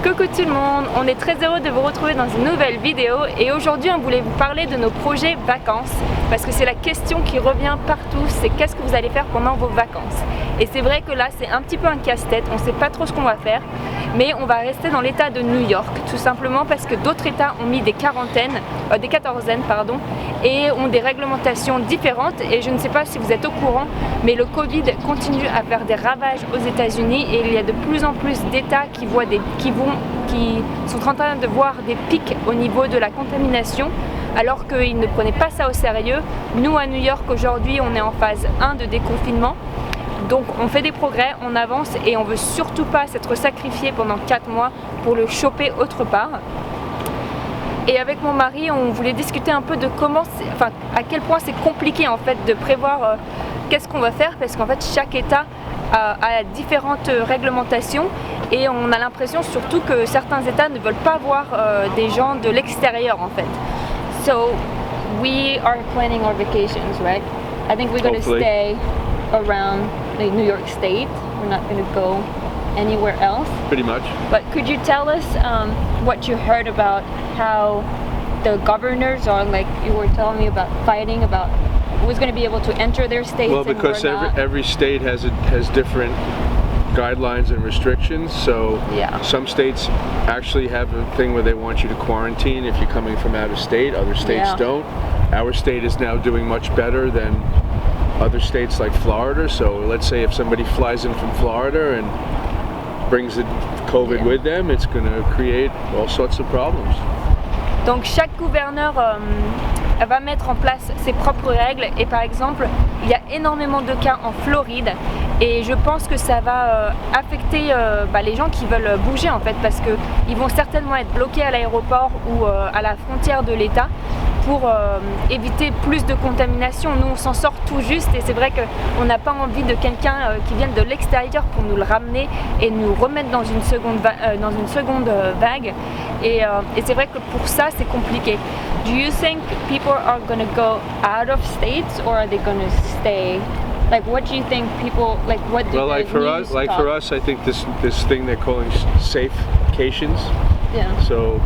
Coucou tout le monde, on est très heureux de vous retrouver dans une nouvelle vidéo et aujourd'hui on voulait vous parler de nos projets vacances parce que c'est la question qui revient partout, c'est qu'est-ce que vous allez faire pendant vos vacances. Et c'est vrai que là c'est un petit peu un casse-tête, on ne sait pas trop ce qu'on va faire, mais on va rester dans l'état de New York tout simplement parce que d'autres états ont mis des quatorzaines et ont des réglementations différentes et je ne sais pas si vous êtes au courant, mais le Covid continue à faire des ravages aux États-Unis et il y a de plus en plus d'états qui sont en train de voir des pics au niveau de la contamination alors qu'ils ne prenaient pas ça au sérieux. Nous à New York aujourd'hui on est en phase 1 de déconfinement, donc on fait des progrès, on avance et on veut surtout pas s'être sacrifié pendant 4 mois pour le choper autre part. Et avec mon mari on voulait discuter un peu de à quel point c'est compliqué en fait de prévoir qu'est-ce qu'on va faire parce qu'en fait chaque état a différentes réglementations et on a l'impression surtout que certains états ne veulent pas voir des gens de l'extérieur en fait. So we are planning our vacations, right? I think we're going to stay around the New York State. We're not going to go anywhere else. Pretty much. But could you tell us what you heard about how the governors are, like you were telling me about fighting about who's going to be able to enter their states? Well, because every state has different guidelines and restrictions. So some states actually have a thing where they want you to quarantine if you're coming from out of state. Other states don't. Our state is now doing much better than other states like Florida. So let's say if somebody flies in from Florida and brings the COVID with them, it's going to create all sorts of problems. Donc chaque gouverneur va mettre en place ses propres règles et par exemple il y a énormément de cas en Floride et je pense que ça va affecter les gens qui veulent bouger en fait parce qu'ils vont certainement être bloqués à l'aéroport ou à la frontière de l'État pour éviter plus de contamination. Nous on s'en sort tout juste et c'est vrai qu'on n'a pas envie de quelqu'un qui vienne de l'extérieur pour nous le ramener et nous remettre dans une seconde vague et c'est vrai que pour ça c'est compliqué. Do you think people are going to go out of states or are they going to stay? Like what do you think people like? What do for us, I think this thing they're calling safecations. Yeah. So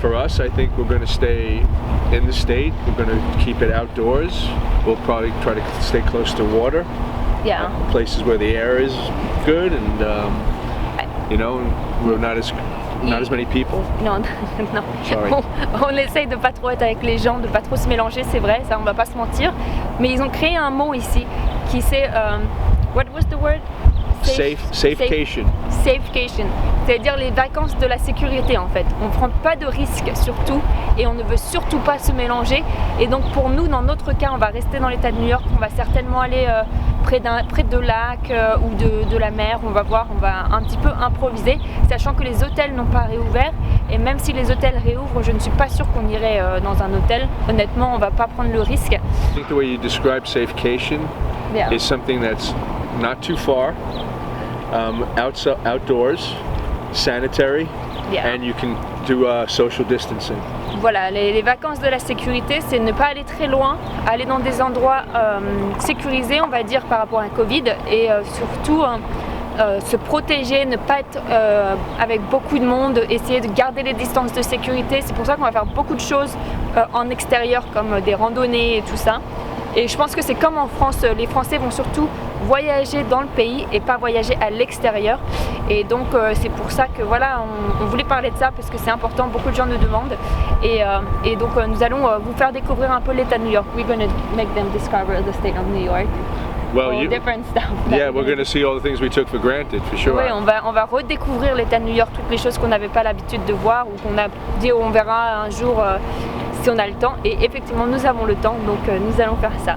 for us, I think we're going to stay in the state. We're going to keep it outdoors. We'll probably try to stay close to water. Yeah. Places where the air is good and we're not as many people. Non. Sorry. On essaye de pas trop être avec les gens, de pas trop se mélanger, c'est vrai, ça on va pas se mentir. Mais ils ont créé un mot ici qui c'est what was the word? Safecation. Safecation, c'est-à-dire les vacances de la sécurité en fait. On ne prend pas de risques surtout et on ne veut surtout pas se mélanger. Et donc pour nous, dans notre cas, on va rester dans l'état de New York, on va certainement aller près de lacs ou de la mer, on va voir, on va un petit peu improviser, sachant que les hôtels n'ont pas réouvert et même si les hôtels réouvrent, je ne suis pas sûre qu'on irait dans un hôtel. Honnêtement, on ne va pas prendre le risque. I think the way you describe safecation is something that's not too far. Outdoors, sanitary, and you can do social distancing. Voilà, les vacances de la sécurité, c'est ne pas aller très loin, aller dans des endroits sécurisés, on va dire, par rapport à Covid, et surtout se protéger, ne pas être avec beaucoup de monde, essayer de garder les distances de sécurité. C'est pour ça qu'on va faire beaucoup de choses en extérieur, comme des randonnées et tout ça. Et je pense que c'est comme en France, les Français vont surtout voyager dans le pays et pas voyager à l'extérieur. Et donc c'est pour ça que voilà, on voulait parler de ça parce que c'est important, beaucoup de gens nous demandent. Et donc nous allons vous faire découvrir un peu l'état de New York. We're going to make them discover the state of New York. Well, different stuff. We're going to see all the things we took for granted, for sure. Oui, on va redécouvrir l'état de New York, toutes les choses qu'on n'avait pas l'habitude de voir ou qu'on a dit on verra un jour si on a le temps. Et effectivement, nous avons le temps, donc nous allons faire ça.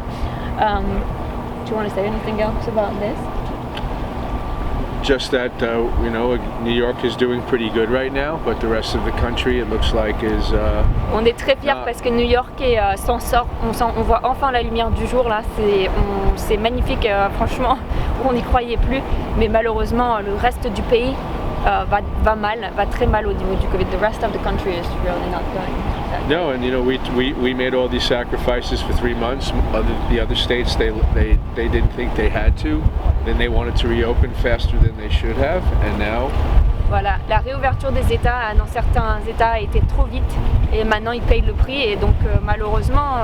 Do you want to say anything else about this? Just that New York is doing pretty good right now, but the rest of the country, it looks like, is. On est très fiers parce que New York s'en sort. On voit enfin la lumière du jour là. C'est magnifique, franchement. On n'y croyait plus, mais malheureusement le reste du pays va très mal au niveau du Covid. The rest of the country is really not going. No, and we made all these sacrifices for 3 months. The other states they didn't think they had to. Then they wanted to reopen faster than they should have, and now Voilà, la réouverture des États dans certains États a été trop vite et maintenant ils payent le prix et donc malheureusement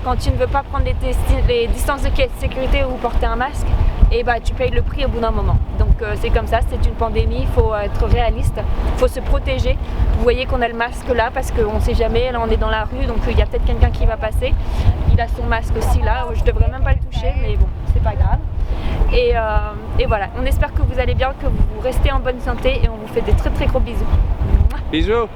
quand tu ne veux pas prendre les distances de sécurité ou porter un masque, et bah tu payes le prix au bout d'un moment. Donc c'est comme ça, c'est une pandémie, il faut être réaliste, il faut se protéger. Vous voyez qu'on a le masque là parce qu'on ne sait jamais, là on est dans la rue donc il y a peut-être quelqu'un qui va passer. Il a son masque aussi là, je devrais même pas le toucher mais bon, c'est pas grave. Et voilà, on espère que vous allez bien, que vous restez en bonne santé et on vous fait des très très gros bisous. Bisous.